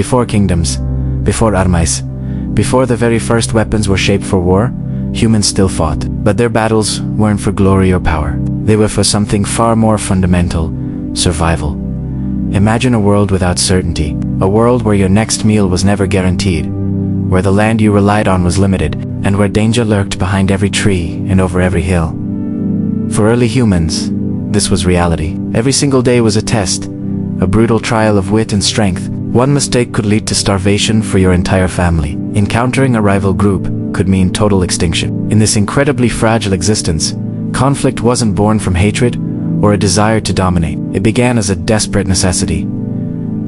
Before kingdoms, before armies, before the very first weapons were shaped for war, humans still fought. But their battles weren't for glory or power. They were for something far more fundamental: survival. Imagine a world without certainty, a world where your next meal was never guaranteed, where the land you relied on was limited, and where danger lurked behind every tree and over every hill. For early humans, this was reality. Every single day was a test, a brutal trial of wit and strength. One mistake could lead to starvation for your entire family. Encountering a rival group could mean total extinction. In this incredibly fragile existence, conflict wasn't born from hatred or a desire to dominate. It began as a desperate necessity.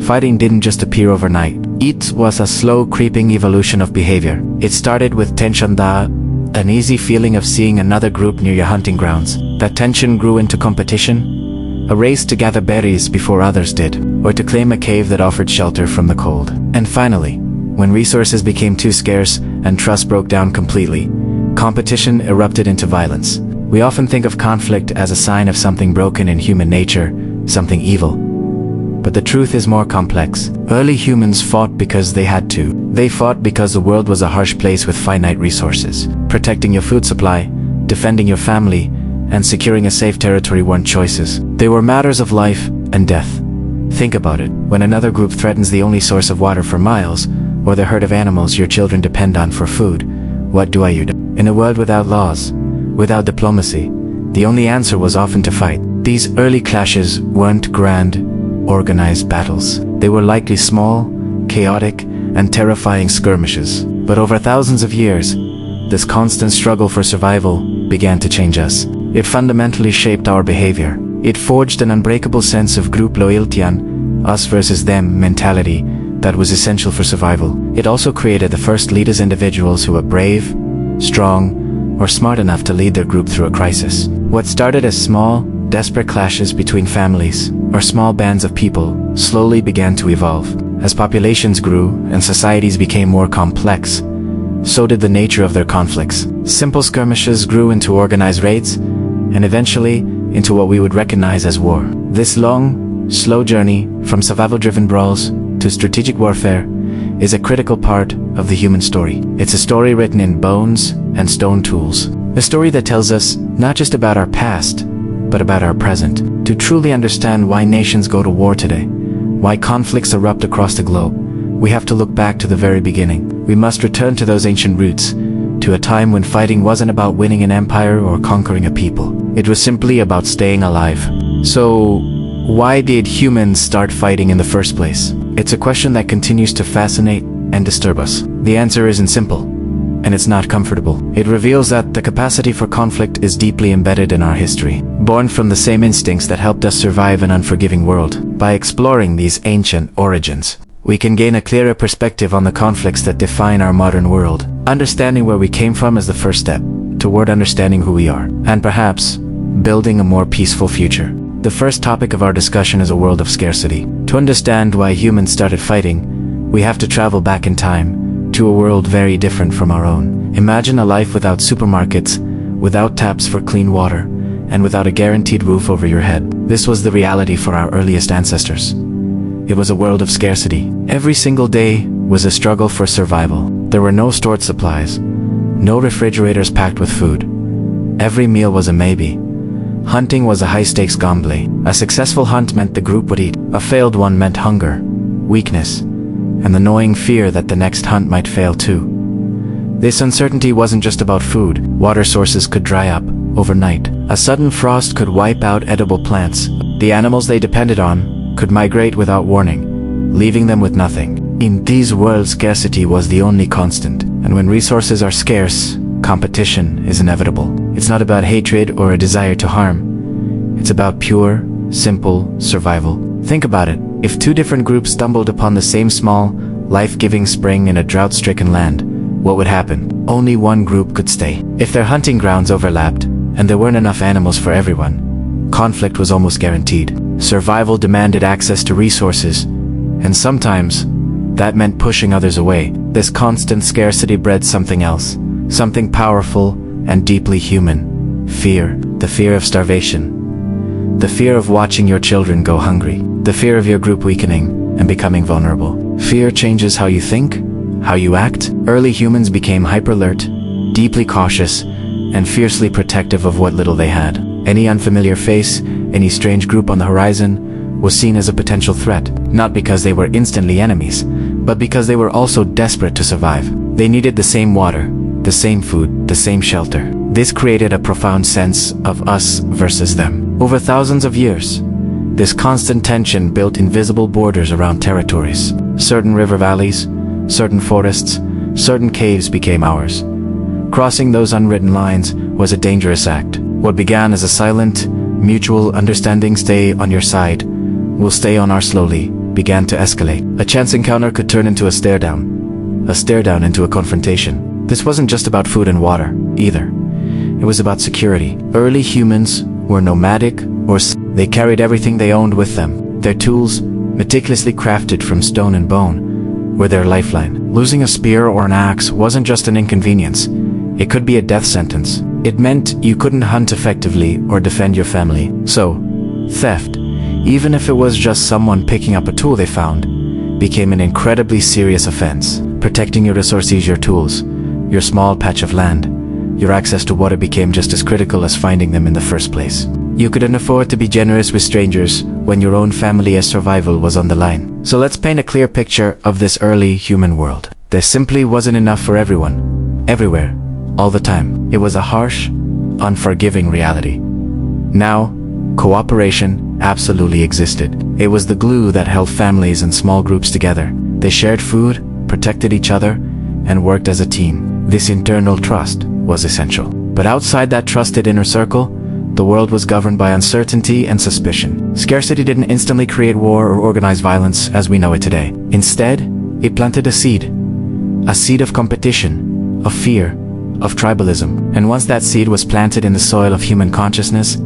Fighting didn't just appear overnight. It was a slow, creeping evolution of behavior. It started with tension, an easy feeling of seeing another group near your hunting grounds. That tension grew into competition, a race to gather berries before others did, or to claim a cave that offered shelter from the cold. And finally, when resources became too scarce and trust broke down completely, competition erupted into violence. We often think of conflict as a sign of something broken in human nature, something evil. But the truth is more complex. Early humans fought because they had to. They fought because the world was a harsh place with finite resources. Protecting your food supply, defending your family, and securing a safe territory weren't choices. They were matters of life and death. Think about it. When another group threatens the only source of water for miles, or the herd of animals your children depend on for food, what do? In a world without laws, without diplomacy, the only answer was often to fight. These early clashes weren't grand, organized battles. They were likely small, chaotic, and terrifying skirmishes. But over thousands of years, this constant struggle for survival began to change us. It fundamentally shaped our behavior. It forged an unbreakable sense of group loyalty and us versus them mentality that was essential for survival. It also created the first leaders, individuals who were brave, strong, or smart enough to lead their group through a crisis. What started as small, desperate clashes between families or small bands of people slowly began to evolve. As populations grew and societies became more complex, so did the nature of their conflicts. Simple skirmishes grew into organized raids, and eventually into what we would recognize as war. This long, slow journey from survival-driven brawls to strategic warfare is a critical part of the human story. It's a story written in bones and stone tools. A story that tells us not just about our past, but about our present. To truly understand why nations go to war today, why conflicts erupt across the globe, we have to look back to the very beginning. We must return to those ancient roots, to a time when fighting wasn't about winning an empire or conquering a people. It was simply about staying alive. So, why did humans start fighting in the first place? It's a question that continues to fascinate and disturb us. The answer isn't simple, and it's not comfortable. It reveals that the capacity for conflict is deeply embedded in our history, born from the same instincts that helped us survive an unforgiving world. By exploring these ancient origins, we can gain a clearer perspective on the conflicts that define our modern world. Understanding where we came from is the first step toward understanding who we are, and perhaps building a more peaceful future. The first topic of our discussion is a world of scarcity. To understand why humans started fighting, we have to travel back in time, to a world very different from our own. Imagine a life without supermarkets, without taps for clean water, and without a guaranteed roof over your head. This was the reality for our earliest ancestors. It was a world of scarcity. Every single day was a struggle for survival. There were no stored supplies, no refrigerators packed with food. Every meal was a maybe. Hunting was a high-stakes gamble. A successful hunt meant the group would eat. A failed one meant hunger, weakness, and the gnawing fear that the next hunt might fail too. This uncertainty wasn't just about food. Water sources could dry up overnight. A sudden frost could wipe out edible plants. The animals they depended on could migrate without warning, leaving them with nothing. In these worlds, scarcity was the only constant. And when resources are scarce, competition is inevitable. It's not about hatred or a desire to harm. It's about pure, simple survival. Think about it. If two different groups stumbled upon the same small, life-giving spring in a drought-stricken land, what would happen? Only one group could stay. If their hunting grounds overlapped, and there weren't enough animals for everyone, conflict was almost guaranteed. Survival demanded access to resources, and sometimes that meant pushing others away. This constant scarcity bred something else, something powerful and deeply human. Fear. The fear of starvation. The fear of watching your children go hungry. The fear of your group weakening and becoming vulnerable. Fear changes how you think, how you act. Early humans became hyper-alert, deeply cautious, and fiercely protective of what little they had. Any unfamiliar face, any strange group on the horizon, was seen as a potential threat, not because they were instantly enemies, but because they were also desperate to survive. They needed the same water, the same food, the same shelter. This created a profound sense of us versus them. Over thousands of years, this constant tension built invisible borders around territories. Certain river valleys, certain forests, certain caves became ours. Crossing those unwritten lines was a dangerous act. What began as a silent, mutual understanding, stay on your side, we'll stay on our slowly, began to escalate. A chance encounter could turn into a stare down into a confrontation. This wasn't just about food and water, either. It was about security. Early humans were nomadic, or they carried everything they owned with them. Their tools, meticulously crafted from stone and bone, were their lifeline. Losing a spear or an axe wasn't just an inconvenience. It could be a death sentence. It meant you couldn't hunt effectively or defend your family. So, theft, even if it was just someone picking up a tool they found, became an incredibly serious offense. Protecting your resources, your tools, your small patch of land, your access to water became just as critical as finding them in the first place. You couldn't afford to be generous with strangers when your own family's survival was on the line. So let's paint a clear picture of this early human world. There simply wasn't enough for everyone, everywhere, all the time. It was a harsh, unforgiving reality. Now, cooperation absolutely existed. It was the glue that held families and small groups together. They shared food, protected each other, and worked as a team. This internal trust was essential. But outside that trusted inner circle, the world was governed by uncertainty and suspicion. Scarcity didn't instantly create war or organize violence as we know it today. Instead, it planted a seed of competition, of fear, of tribalism. And once that seed was planted in the soil of human consciousness,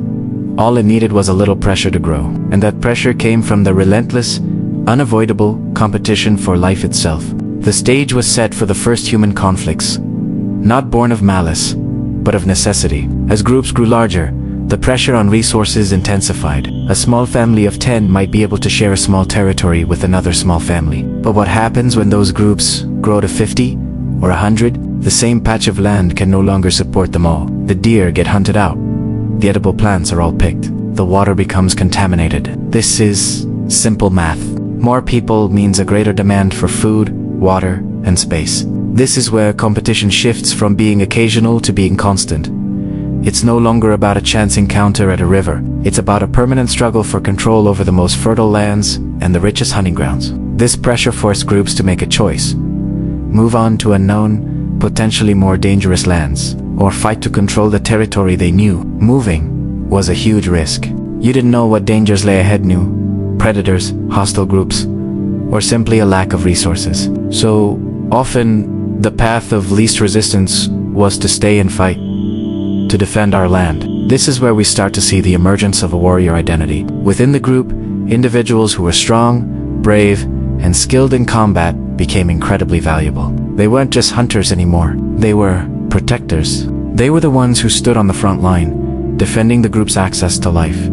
all it needed was a little pressure to grow. And that pressure came from the relentless, unavoidable competition for life itself. The stage was set for the first human conflicts, not born of malice, but of necessity. As groups grew larger, the pressure on resources intensified. A small family of 10 might be able to share a small territory with another small family. But what happens when those groups grow to 50 or 100? The same patch of land can no longer support them all. The deer get hunted out. The edible plants are all picked. The water becomes contaminated. This is simple math. More people means a greater demand for food, water, and space. This is where competition shifts from being occasional to being constant. It's no longer about a chance encounter at a river. It's about a permanent struggle for control over the most fertile lands and the richest hunting grounds. This pressure forced groups to make a choice. Move on to unknown, potentially more dangerous lands, or fight to control the territory they knew. Moving was a huge risk. You didn't know what dangers lay ahead. New predators, hostile groups, or simply a lack of resources. So often, the path of least resistance was to stay and fight, to defend our land. This is where we start to see the emergence of a warrior identity. Within the group, individuals who were strong, brave, and skilled in combat became incredibly valuable. They weren't just hunters anymore. They were protectors. They were the ones who stood on the front line, defending the group's access to life.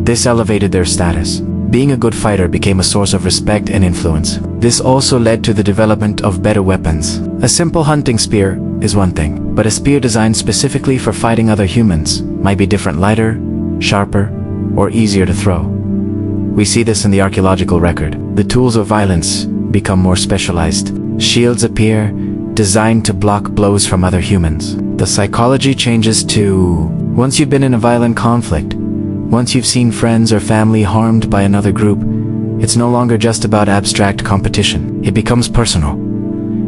This elevated their status. Being a good fighter became a source of respect and influence. This also led to the development of better weapons. A simple hunting spear is one thing, but a spear designed specifically for fighting other humans might be different, lighter, sharper, or easier to throw. We see this in the archaeological record. The tools of violence become more specialized. Shields appear, designed to block blows from other humans. The psychology changes too. Once you've been in a violent conflict, once you've seen friends or family harmed by another group, it's no longer just about abstract competition. It becomes personal.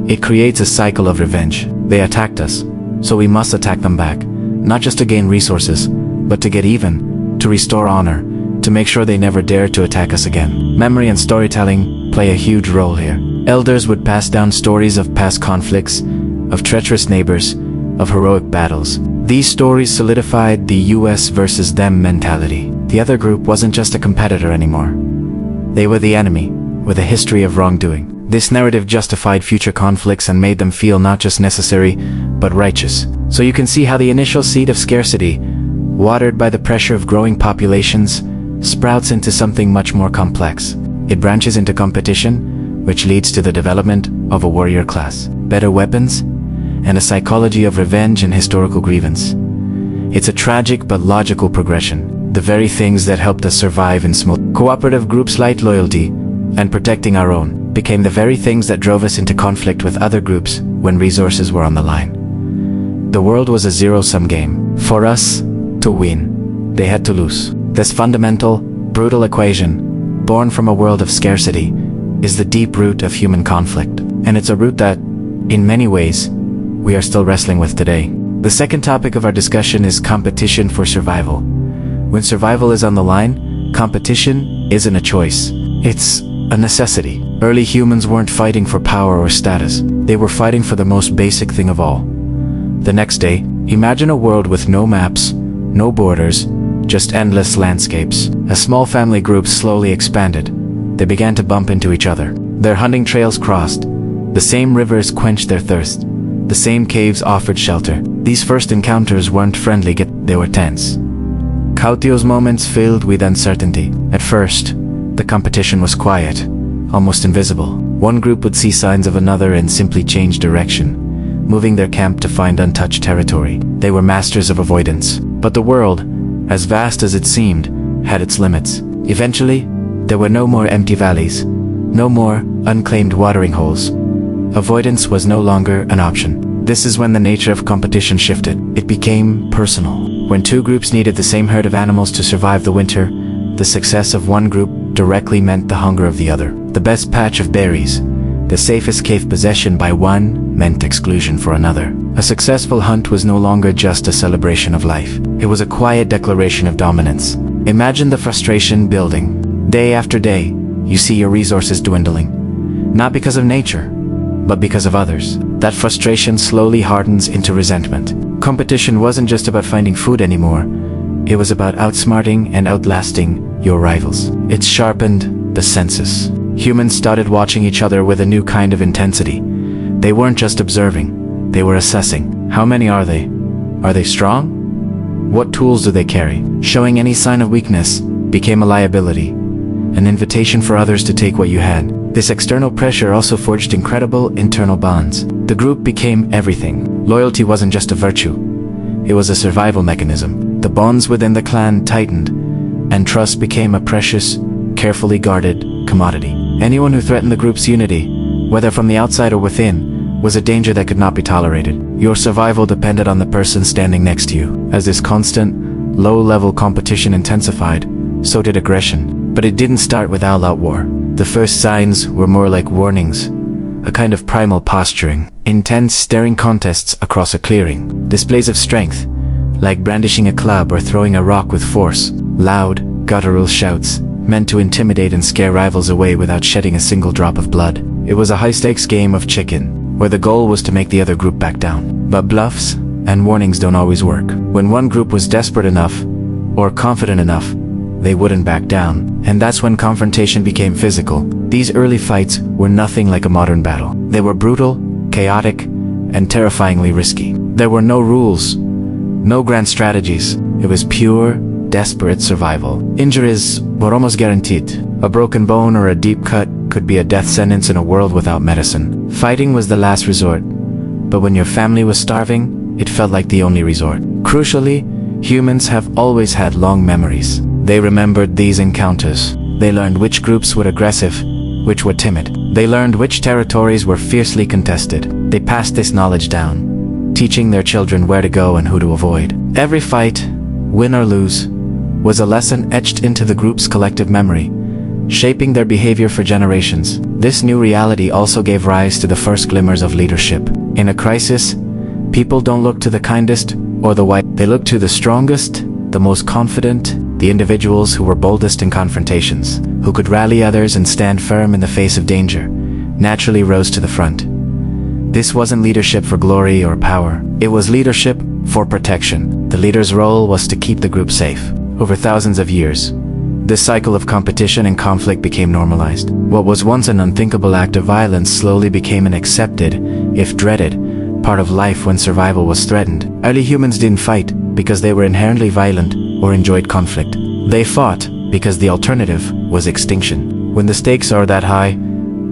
It creates a cycle of revenge. They attacked us, so we must attack them back, not just to gain resources, but to get even, to restore honor, to make sure they never dare to attack us again. Memory and storytelling play a huge role here. Elders would pass down stories of past conflicts, of treacherous neighbors, of heroic battles. These stories solidified the us versus them mentality. The other group wasn't just a competitor anymore. They were the enemy, with a history of wrongdoing. This narrative justified future conflicts and made them feel not just necessary, but righteous. So you can see how the initial seed of scarcity, watered by the pressure of growing populations, sprouts into something much more complex. It branches into competition, which leads to the development of a warrior class, better weapons, and a psychology of revenge and historical grievance. It's a tragic but logical progression. The very things that helped us survive in small cooperative groups like loyalty and protecting our own became the very things that drove us into conflict with other groups when resources were on the line. The world was a zero-sum game. For us to win, they had to lose. This fundamental, brutal equation, born from a world of scarcity, is the deep root of human conflict. And it's a root that, in many ways, we are still wrestling with today. The second topic of our discussion is competition for survival. When survival is on the line, competition isn't a choice. It's a necessity. Early humans weren't fighting for power or status. They were fighting for the most basic thing of all. The next day, imagine a world with no maps, no borders, just endless landscapes. As small family groups slowly expanded, they began to bump into each other. Their hunting trails crossed. The same rivers quenched their thirst. The same caves offered shelter. These first encounters weren't friendly, they were tense. Cautio's moments filled with uncertainty. At first, the competition was quiet, almost invisible. One group would see signs of another and simply change direction, moving their camp to find untouched territory. They were masters of avoidance. But the world, as vast as it seemed, had its limits. Eventually, there were no more empty valleys, no more unclaimed watering holes. Avoidance was no longer an option. This is when the nature of competition shifted. It became personal. When two groups needed the same herd of animals to survive the winter, the success of one group directly meant the hunger of the other. The best patch of berries, the safest cave possession by one, meant exclusion for another. A successful hunt was no longer just a celebration of life. It was a quiet declaration of dominance. Imagine the frustration building. Day after day, you see your resources dwindling. Not because of nature, but because of others. That frustration slowly hardens into resentment. Competition wasn't just about finding food anymore. It was about outsmarting and outlasting your rivals. It sharpened the senses. Humans started watching each other with a new kind of intensity. They weren't just observing, they were assessing. How many are they? Are they strong? What tools do they carry? Showing any sign of weakness became a liability, an invitation for others to take what you had. This external pressure also forged incredible internal bonds. The group became everything. Loyalty wasn't just a virtue. It was a survival mechanism. The bonds within the clan tightened, and trust became a precious, carefully guarded commodity. Anyone who threatened the group's unity, whether from the outside or within, was a danger that could not be tolerated. Your survival depended on the person standing next to you. As this constant, low-level competition intensified, so did aggression. But it didn't start with all-out war. The first signs were more like warnings, a kind of primal posturing. Intense staring contests across a clearing. Displays of strength, like brandishing a club or throwing a rock with force. Loud, guttural shouts, meant to intimidate and scare rivals away without shedding a single drop of blood. It was a high-stakes game of chicken, where the goal was to make the other group back down. But bluffs and warnings don't always work. When one group was desperate enough, or confident enough, they wouldn't back down. And that's when confrontation became physical. These early fights were nothing like a modern battle. They were brutal, chaotic, and terrifyingly risky. There were no rules, no grand strategies. It was pure, desperate survival. Injuries were almost guaranteed. A broken bone or a deep cut could be a death sentence in a world without medicine. Fighting was the last resort, but when your family was starving, it felt like the only resort. Crucially, humans have always had long memories. They remembered these encounters. They learned which groups were aggressive, which were timid. They learned which territories were fiercely contested. They passed this knowledge down, teaching their children where to go and who to avoid. Every fight, win or lose, was a lesson etched into the group's collective memory, shaping their behavior for generations. This new reality also gave rise to the first glimmers of leadership. In a crisis, people don't look to the kindest or the white. They look to the strongest, the most confident, the individuals who were boldest in confrontations, who could rally others and stand firm in the face of danger, naturally rose to the front. This wasn't leadership for glory or power. It was leadership for protection. The leader's role was to keep the group safe. Over thousands of years, this cycle of competition and conflict became normalized. What was once an unthinkable act of violence slowly became an accepted, if dreaded, part of life when survival was threatened. Early humans didn't fight because they were inherently violent or enjoyed conflict. They fought because the alternative was extinction. When the stakes are that high,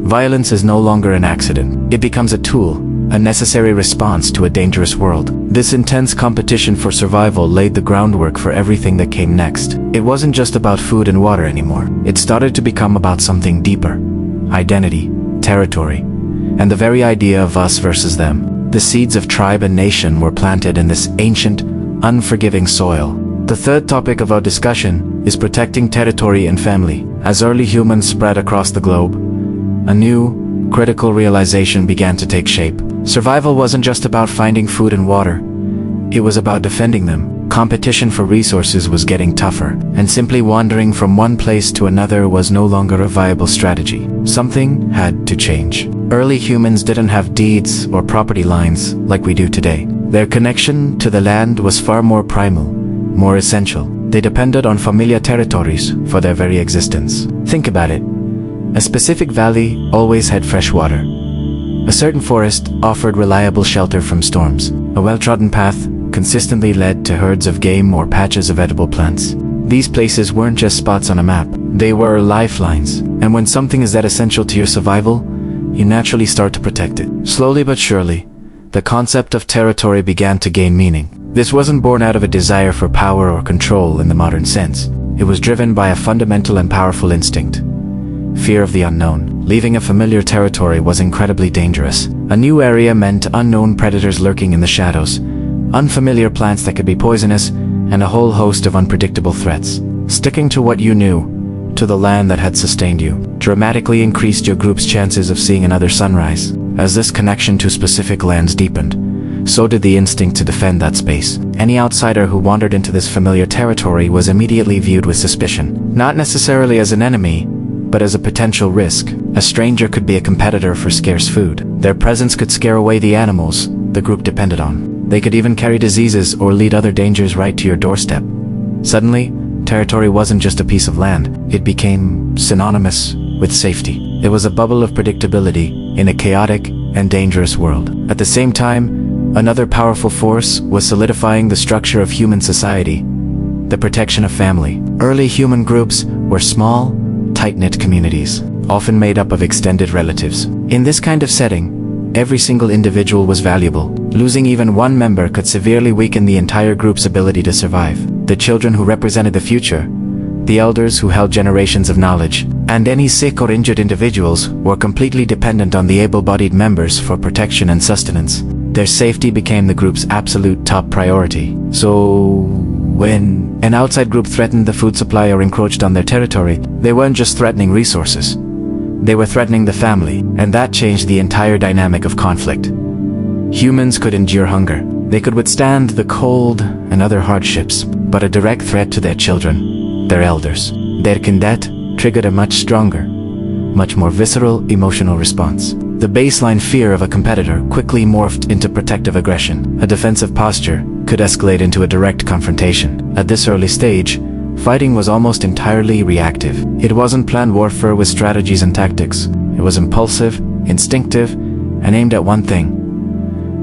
Violence is no longer an accident. It becomes a tool, a necessary response to a dangerous world. This intense competition for survival laid the groundwork for everything that came next. It wasn't just about food and water anymore. It started to become about something deeper: identity, territory, and the very idea of us versus them. The seeds of tribe and nation were planted in this ancient, unforgiving soil. The third topic of our discussion is protecting territory and family. As early humans spread across the globe, a new, critical realization began to take shape. Survival wasn't just about finding food and water. It was about defending them. Competition for resources was getting tougher, and simply wandering from one place to another was no longer a viable strategy. Something had to change. Early humans didn't have deeds or property lines like we do today. Their connection to the land was far more primal, more essential. They depended on familiar territories for their very existence. Think about it. A specific valley always had fresh water. A certain forest offered reliable shelter from storms. A well-trodden path consistently led to herds of game or patches of edible plants. These places weren't just spots on a map. They were lifelines. And when something is that essential to your survival, you naturally start to protect it. Slowly but surely, the concept of territory began to gain meaning. This wasn't born out of a desire for power or control in the modern sense. It was driven by a fundamental and powerful instinct: fear of the unknown. Leaving a familiar territory was incredibly dangerous. A new area meant unknown predators lurking in the shadows, unfamiliar plants that could be poisonous, and a whole host of unpredictable threats. Sticking to what you knew, to the land that had sustained you, dramatically increased your group's chances of seeing another sunrise. As this connection to specific lands deepened, so did the instinct to defend that space. Any outsider who wandered into this familiar territory was immediately viewed with suspicion, not necessarily as an enemy, but as a potential risk. A stranger could be a competitor for scarce food. Their presence could scare away the animals the group depended on. They could even carry diseases or lead other dangers right to your doorstep. Suddenly, territory wasn't just a piece of land. It became synonymous with safety. It was a bubble of predictability in a chaotic and dangerous world. At the same time, another powerful force was solidifying the structure of human society: the protection of family. Early human groups were small, tight-knit communities, often made up of extended relatives. In this kind of setting, every single individual was valuable. Losing even one member could severely weaken the entire group's ability to survive. The children who represented the future, the elders who held generations of knowledge, and any sick or injured individuals were completely dependent on the able-bodied members for protection and sustenance. Their safety became the group's absolute top priority. So, when an outside group threatened the food supply or encroached on their territory, they weren't just threatening resources. They were threatening the family, and that changed the entire dynamic of conflict. Humans could endure hunger. They could withstand the cold and other hardships, but a direct threat to their children, their elders, their kindet, triggered a much stronger, much more visceral emotional response. The baseline fear of a competitor quickly morphed into protective aggression. A defensive posture could escalate into a direct confrontation. At this early stage, fighting was almost entirely reactive. It wasn't planned warfare with strategies and tactics. It was impulsive, instinctive, and aimed at one thing: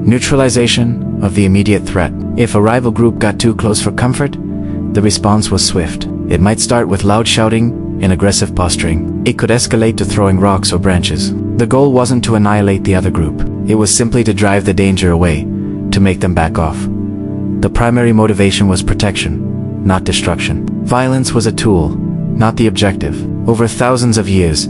neutralization of the immediate threat. If a rival group got too close for comfort, the response was swift. It might start with loud shouting and aggressive posturing. It could escalate to throwing rocks or branches. The goal wasn't to annihilate the other group. It was simply to drive the danger away, to make them back off. The primary motivation was protection, not destruction. Violence was a tool, not the objective. Over thousands of years,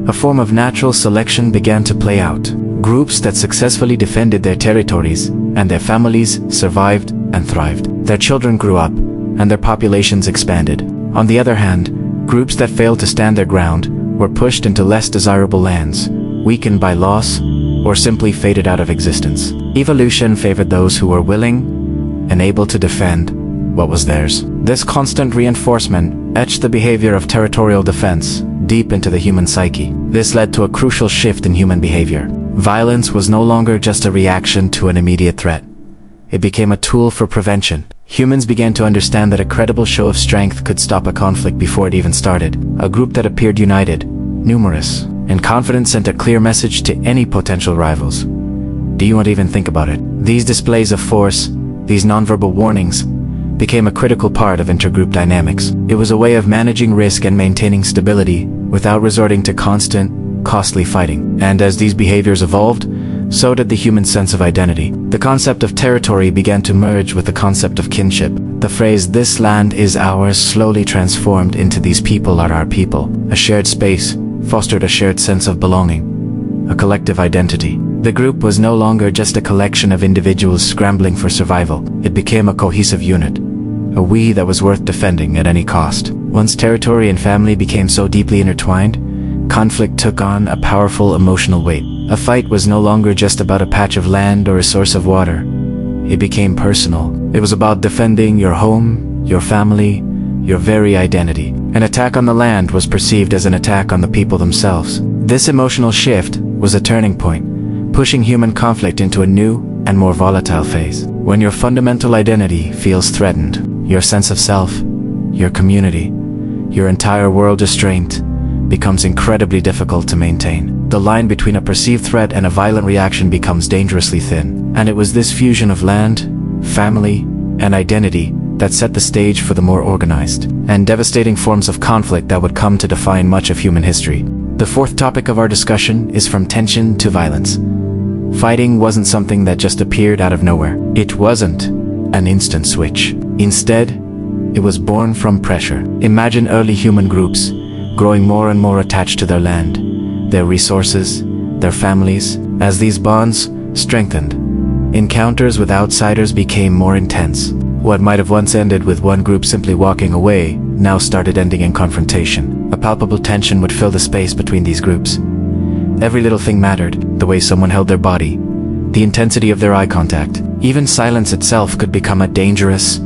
a form of natural selection began to play out. Groups that successfully defended their territories and their families survived and thrived. Their children grew up, and their populations expanded. On the other hand, groups that failed to stand their ground were pushed into less desirable lands, weakened by loss, or simply faded out of existence. Evolution favored those who were willing and able to defend what was theirs. This constant reinforcement etched the behavior of territorial defense deep into the human psyche. This led to a crucial shift in human behavior. Violence was no longer just a reaction to an immediate threat. It became a tool for prevention. Humans began to understand that a credible show of strength could stop a conflict before it even started. A group that appeared united, numerous, and confident sent a clear message to any potential rivals. Do you want to even think about it? These displays of force, these nonverbal warnings, became a critical part of intergroup dynamics. It was a way of managing risk and maintaining stability without resorting to constant, costly fighting. And as these behaviors evolved, so did the human sense of identity. The concept of territory began to merge with the concept of kinship. The phrase, "this land is ours," slowly transformed into "these people are our people." A shared space fostered a shared sense of belonging, a collective identity. The group was no longer just a collection of individuals scrambling for survival. It became a cohesive unit, a we that was worth defending at any cost. Once territory and family became so deeply intertwined, conflict took on a powerful emotional weight. A fight was no longer just about a patch of land or a source of water. It became personal. It was about defending your home, your family, your very identity. An attack on the land was perceived as an attack on the people themselves. This emotional shift was a turning point, pushing human conflict into a new and more volatile phase. When your fundamental identity feels threatened, your sense of self, your community, your entire world restraint becomes incredibly difficult to maintain. The line between a perceived threat and a violent reaction becomes dangerously thin. And it was this fusion of land, family, and identity that set the stage for the more organized and devastating forms of conflict that would come to define much of human history. The fourth topic of our discussion is from tension to violence. Fighting wasn't something that just appeared out of nowhere. It wasn't an instant switch. Instead, it was born from pressure. Imagine early human groups growing more and more attached to their land, their resources, their families. As these bonds strengthened, encounters with outsiders became more intense. What might have once ended with one group simply walking away now started ending in confrontation. A palpable tension would fill the space between these groups. Every little thing mattered: the way someone held their body, the intensity of their eye contact. Even silence itself could become a dangerous,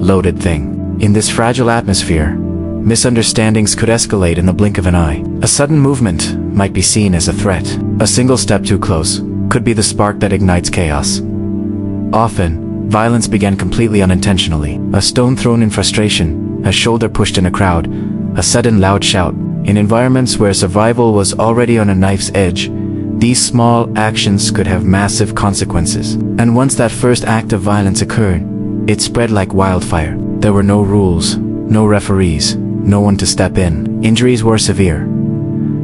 loaded thing. In this fragile atmosphere, misunderstandings could escalate in the blink of an eye. A sudden movement might be seen as a threat. A single step too close could be the spark that ignites chaos. Often, violence began completely unintentionally. A stone thrown in frustration, a shoulder pushed in a crowd, a sudden loud shout. In environments where survival was already on a knife's edge, these small actions could have massive consequences. And once that first act of violence occurred, it spread like wildfire. There were no rules, no referees, no one to step in. Injuries were severe.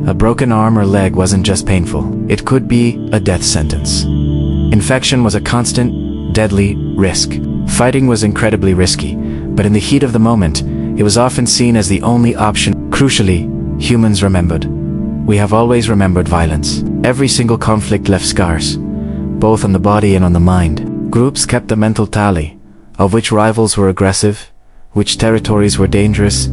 A broken arm or leg wasn't just painful, it could be a death sentence. Infection was a constant, deadly risk. Fighting was incredibly risky, but in the heat of the moment, it was often seen as the only option. Crucially, humans remembered. We have always remembered violence. Every single conflict left scars, both on the body and on the mind. Groups kept a mental tally of which rivals were aggressive, which territories were dangerous,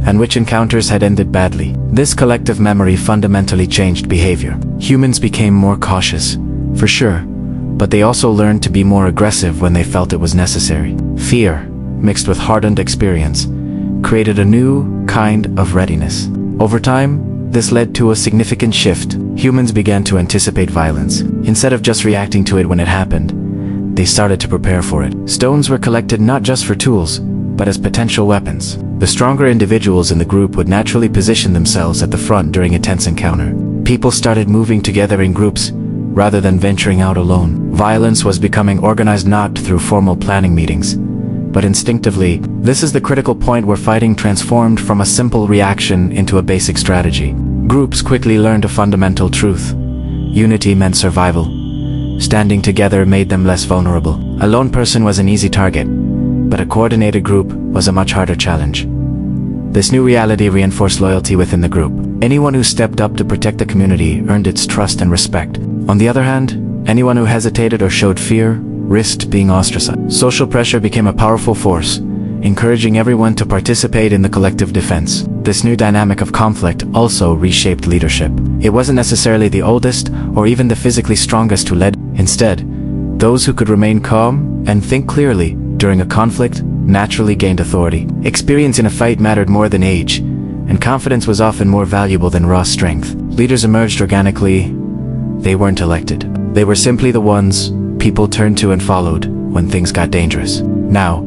and which encounters had ended badly. This collective memory fundamentally changed behavior. Humans became more cautious, for sure, but they also learned to be more aggressive when they felt it was necessary. Fear, mixed with hardened experience, created a new kind of readiness. Over time, this led to a significant shift. Humans began to anticipate violence. Instead of just reacting to it when it happened, they started to prepare for it. Stones were collected not just for tools, but as potential weapons. The stronger individuals in the group would naturally position themselves at the front during a tense encounter. People started moving together in groups, rather than venturing out alone. Violence was becoming organized not through formal planning meetings, but instinctively. This is the critical point where fighting transformed from a simple reaction into a basic strategy. Groups quickly learned a fundamental truth. Unity meant survival. Standing together made them less vulnerable. A lone person was an easy target, but a coordinated group was a much harder challenge. This new reality reinforced loyalty within the group. Anyone who stepped up to protect the community earned its trust and respect. On the other hand, anyone who hesitated or showed fear risked being ostracized. Social pressure became a powerful force, encouraging everyone to participate in the collective defense. This new dynamic of conflict also reshaped leadership. It wasn't necessarily the oldest or even the physically strongest who led. Instead, those who could remain calm and think clearly during a conflict naturally gained authority. Experience in a fight mattered more than age, and confidence was often more valuable than raw strength. Leaders emerged organically. They weren't elected. They were simply the ones people turned to and followed when things got dangerous. Now,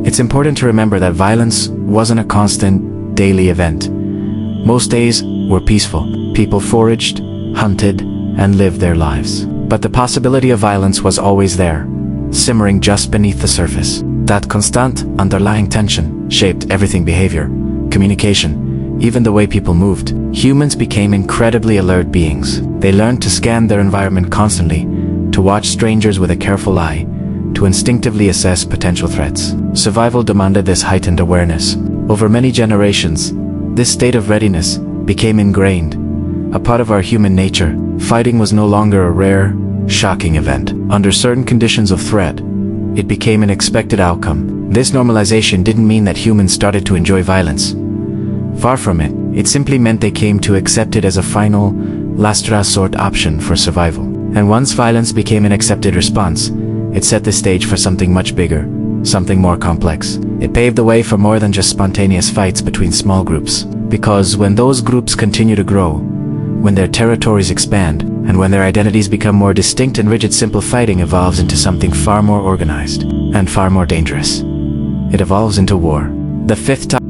it's important to remember that violence wasn't a constant, daily event. Most days were peaceful. People foraged, hunted, and lived their lives. But the possibility of violence was always there, simmering just beneath the surface. That constant, underlying tension shaped everything: behavior, communication, even the way people moved. Humans became incredibly alert beings. They learned to scan their environment constantly, to watch strangers with a careful eye, to instinctively assess potential threats. Survival demanded this heightened awareness. Over many generations, this state of readiness became ingrained, a part of our human nature. Fighting was no longer a rare, shocking event. Under certain conditions of threat, it became an expected outcome. This normalization didn't mean that humans started to enjoy violence. Far from it, it simply meant they came to accept it as a final, last resort option for survival. And once violence became an accepted response, it set the stage for something much bigger, something more complex. It paved the way for more than just spontaneous fights between small groups. Because when those groups continue to grow, when their territories expand, and when their identities become more distinct and rigid, simple fighting evolves into something far more organized and far more dangerous. It evolves into war. The fifth topic.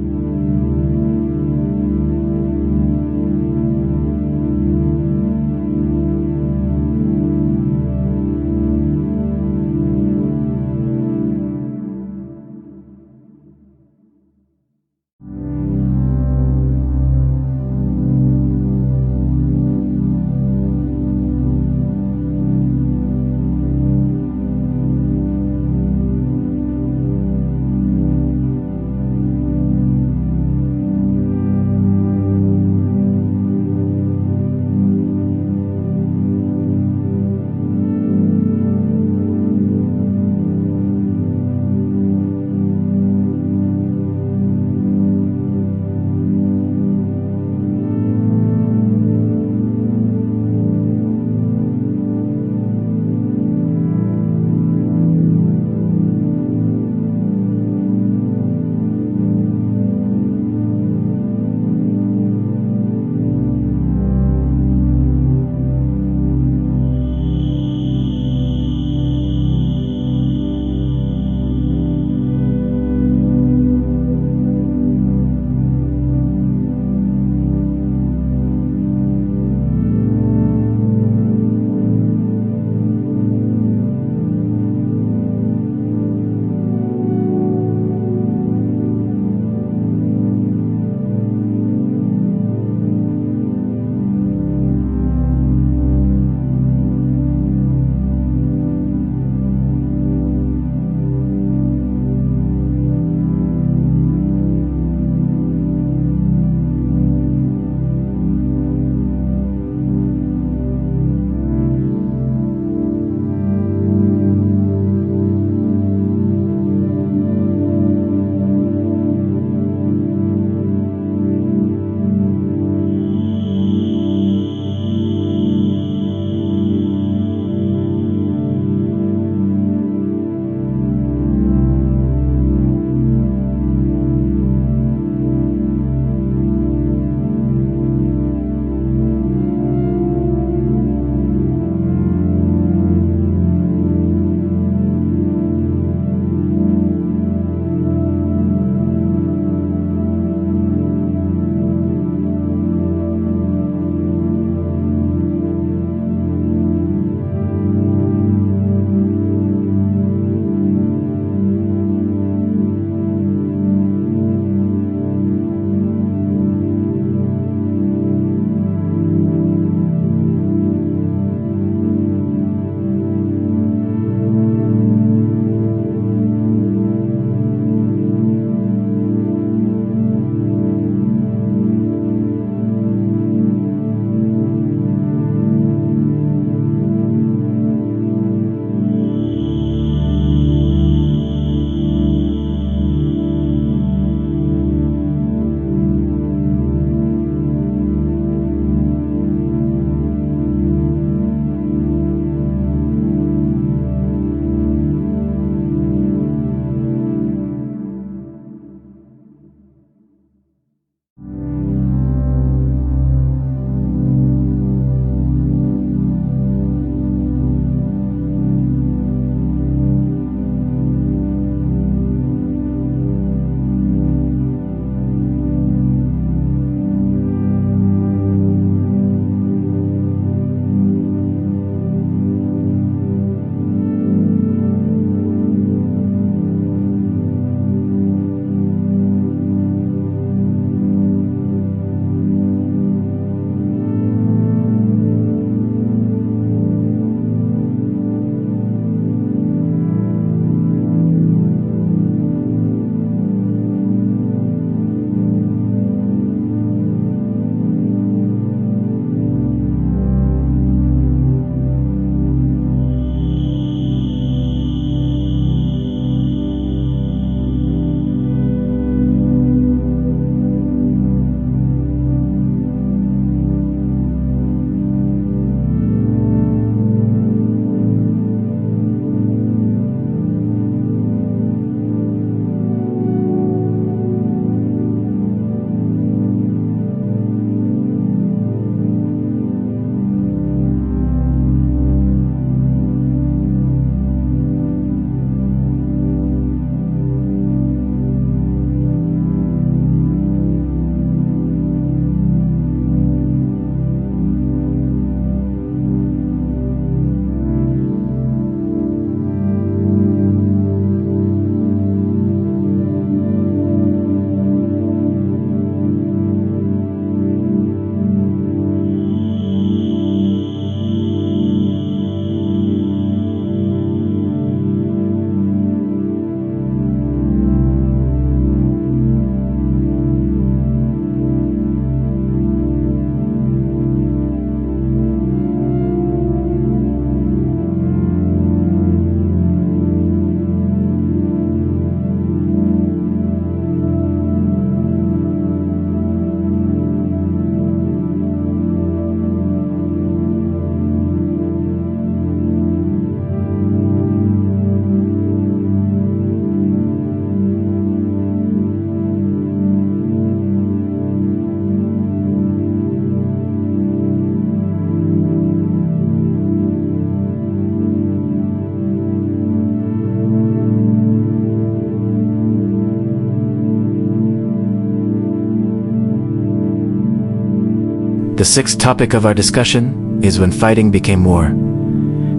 The sixth topic of our discussion is when fighting became war.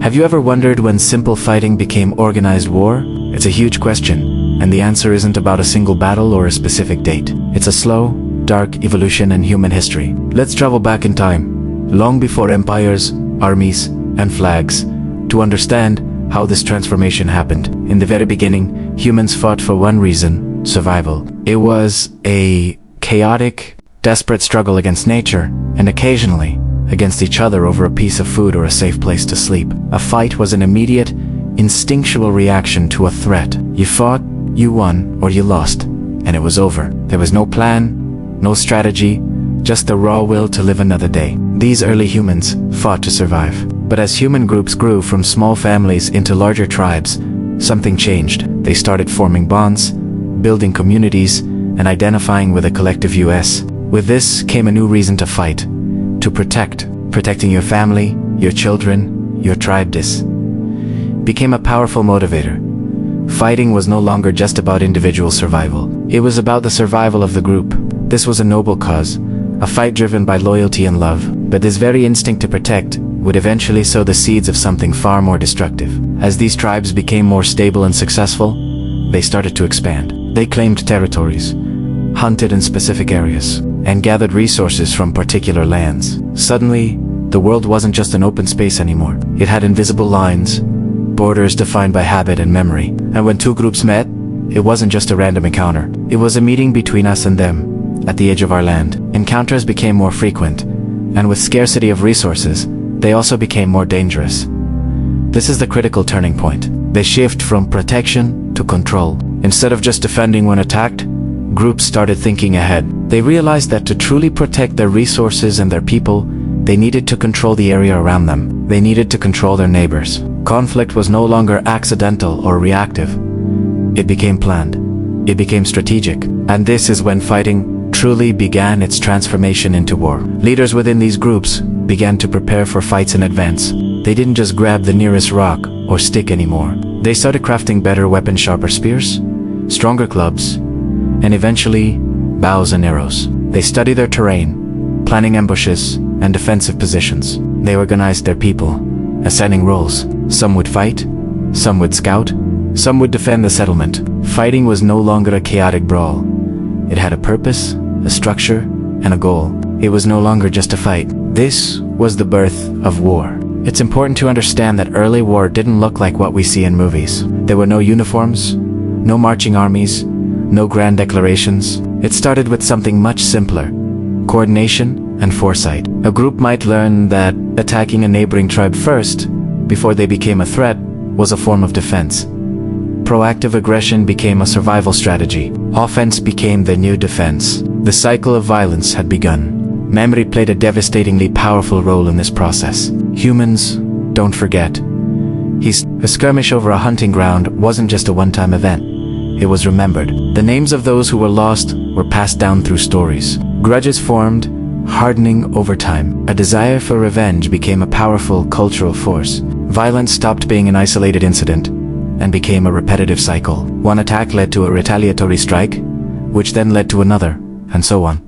Have you ever wondered when simple fighting became organized war? It's a huge question, and the answer isn't about a single battle or a specific date. It's a slow, dark evolution in human history. Let's travel back in time, long before empires, armies, and flags, to understand how this transformation happened. In the very beginning, humans fought for one reason: survival. It was a chaotic, desperate struggle against nature, and occasionally against each other over a piece of food or a safe place to sleep. A fight was an immediate, instinctual reaction to a threat. You fought, you won, or you lost, and it was over. There was no plan, no strategy, just the raw will to live another day. These early humans fought to survive. But as human groups grew from small families into larger tribes, something changed. They started forming bonds, building communities, and identifying with a collective US. With this came a new reason to fight. To protecting your family, your children, your tribe. This became a powerful motivator. Fighting was no longer just about individual survival. It was about the survival of the group. This was a noble cause, a fight driven by loyalty and love. But this very instinct to protect would eventually sow the seeds of something far more destructive. As these tribes became more stable and successful, they started to expand. They claimed territories, hunted in specific areas, and gathered resources from particular lands. Suddenly, the world wasn't just an open space anymore. It had invisible lines, borders defined by habit and memory. And when two groups met, it wasn't just a random encounter. It was a meeting between us and them, at the edge of our land. Encounters became more frequent, and with scarcity of resources, they also became more dangerous. This is the critical turning point. They shift from protection to control. Instead of just defending when attacked, groups started thinking ahead. They realized that to truly protect their resources and their people, they needed to control the area around them. They needed to control their neighbors. Conflict was no longer accidental or reactive. It became planned. It became strategic. And this is when fighting truly began its transformation into war. Leaders within these groups began to prepare for fights in advance. They didn't just grab the nearest rock or stick anymore. They started crafting better weapons, sharper spears, stronger clubs, and eventually, bows and arrows. They studied their terrain, planning ambushes and defensive positions. They organized their people, assigning roles. Some would fight, some would scout, some would defend the settlement. Fighting was no longer a chaotic brawl. It had a purpose, a structure, and a goal. It was no longer just a fight. This was the birth of war. It's important to understand that early war didn't look like what we see in movies. There were no uniforms, no marching armies, no grand declarations. It started with something much simpler: coordination and foresight. A group might learn that attacking a neighboring tribe first, before they became a threat, was a form of defense. Proactive aggression became a survival strategy. Offense became the new defense. The cycle of violence had begun. Memory played a devastatingly powerful role in this process. Humans don't forget. A skirmish over a hunting ground wasn't just a one-time event. It was remembered. The names of those who were lost were passed down through stories. Grudges formed, hardening over time. A desire for revenge became a powerful cultural force. Violence stopped being an isolated incident and became a repetitive cycle. One attack led to a retaliatory strike, which then led to another, and so on.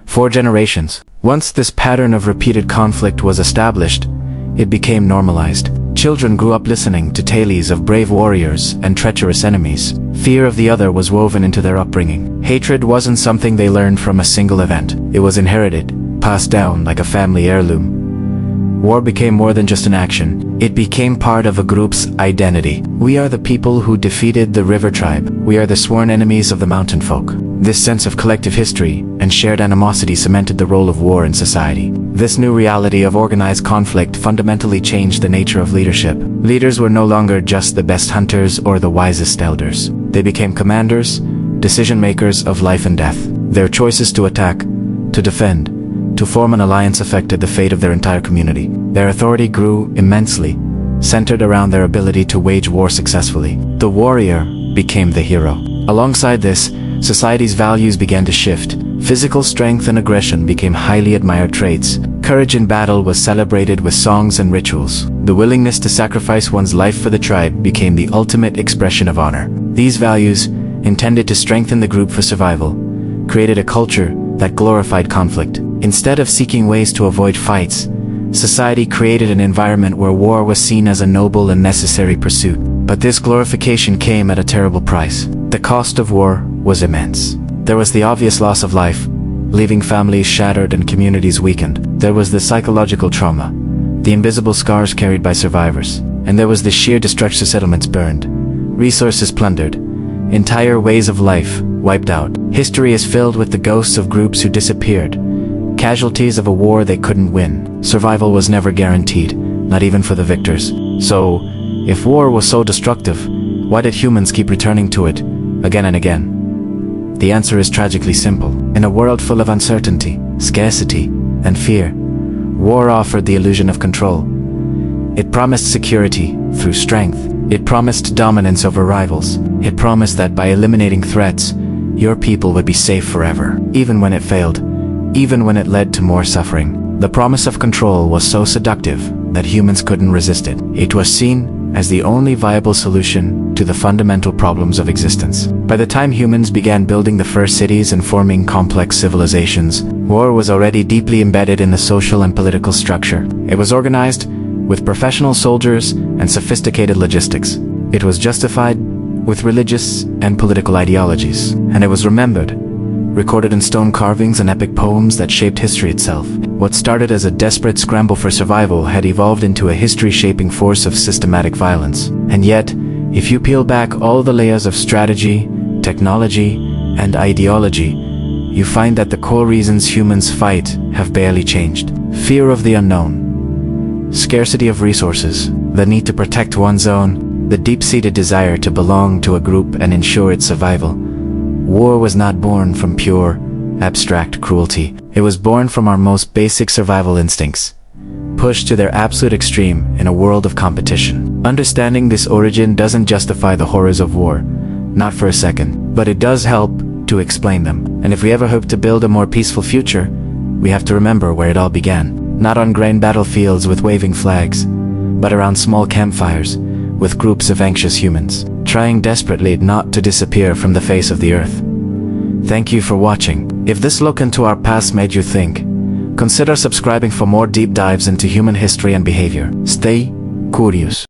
4 generations. Once this pattern of repeated conflict was established, it became normalized. Children grew up listening to tales of brave warriors and treacherous enemies. Fear of the other was woven into their upbringing. Hatred wasn't something they learned from a single event. It was inherited, passed down like a family heirloom. War became more than just an action. It became part of a group's identity. We are the people who defeated the river tribe. We are the sworn enemies of the mountain folk. This sense of collective history and shared animosity cemented the role of war in society. This new reality of organized conflict fundamentally changed the nature of leadership. Leaders were no longer just the best hunters or the wisest elders. They became commanders, decision-makers of life and death. Their choices to attack, to defend, to form an alliance affected the fate of their entire community. Their authority grew immensely, centered around their ability to wage war successfully. The warrior became the hero. Alongside this, society's values began to shift. Physical strength and aggression became highly admired traits. Courage in battle was celebrated with songs and rituals. The willingness to sacrifice one's life for the tribe became the ultimate expression of honor. These values, intended to strengthen the group for survival, created a culture that glorified conflict. Instead of seeking ways to avoid fights, society created an environment where war was seen as a noble and necessary pursuit. But this glorification came at a terrible price. The cost of war was immense. There was the obvious loss of life, leaving families shattered and communities weakened. There was the psychological trauma, the invisible scars carried by survivors. And there was the sheer destruction: settlements burned, resources plundered, entire ways of life wiped out. History is filled with the ghosts of groups who disappeared, casualties of a war they couldn't win. Survival was never guaranteed, not even for the victors. So, if war was so destructive, why did humans keep returning to it again and again? The answer is tragically simple. In a world full of uncertainty, scarcity, and fear, war offered the illusion of control. It promised security through strength. It promised dominance over rivals. It promised that by eliminating threats, your people would be safe forever. Even when it failed, even when it led to more suffering, the promise of control was so seductive that humans couldn't resist it. It was seen as the only viable solution to the fundamental problems of existence. By the time humans began building the first cities and forming complex civilizations, war was already deeply embedded in the social and political structure. It was organized with professional soldiers and sophisticated logistics. It was justified with religious and political ideologies. And it was remembered, recorded in stone carvings and epic poems that shaped history itself. What started as a desperate scramble for survival had evolved into a history-shaping force of systematic violence. And yet, if you peel back all the layers of strategy, technology, and ideology, you find that the core reasons humans fight have barely changed. Fear of the unknown, scarcity of resources, the need to protect one's own, the deep-seated desire to belong to a group and ensure its survival. War was not born from pure, abstract cruelty. It was born from our most basic survival instincts, pushed to their absolute extreme in a world of competition. Understanding this origin doesn't justify the horrors of war, not for a second, but it does help to explain them. And if we ever hope to build a more peaceful future, we have to remember where it all began. Not on grand battlefields with waving flags, but around small campfires with groups of anxious humans, trying desperately not to disappear from the face of the earth. Thank you for watching. If this look into our past made you think, consider subscribing for more deep dives into human history and behavior. Stay curious.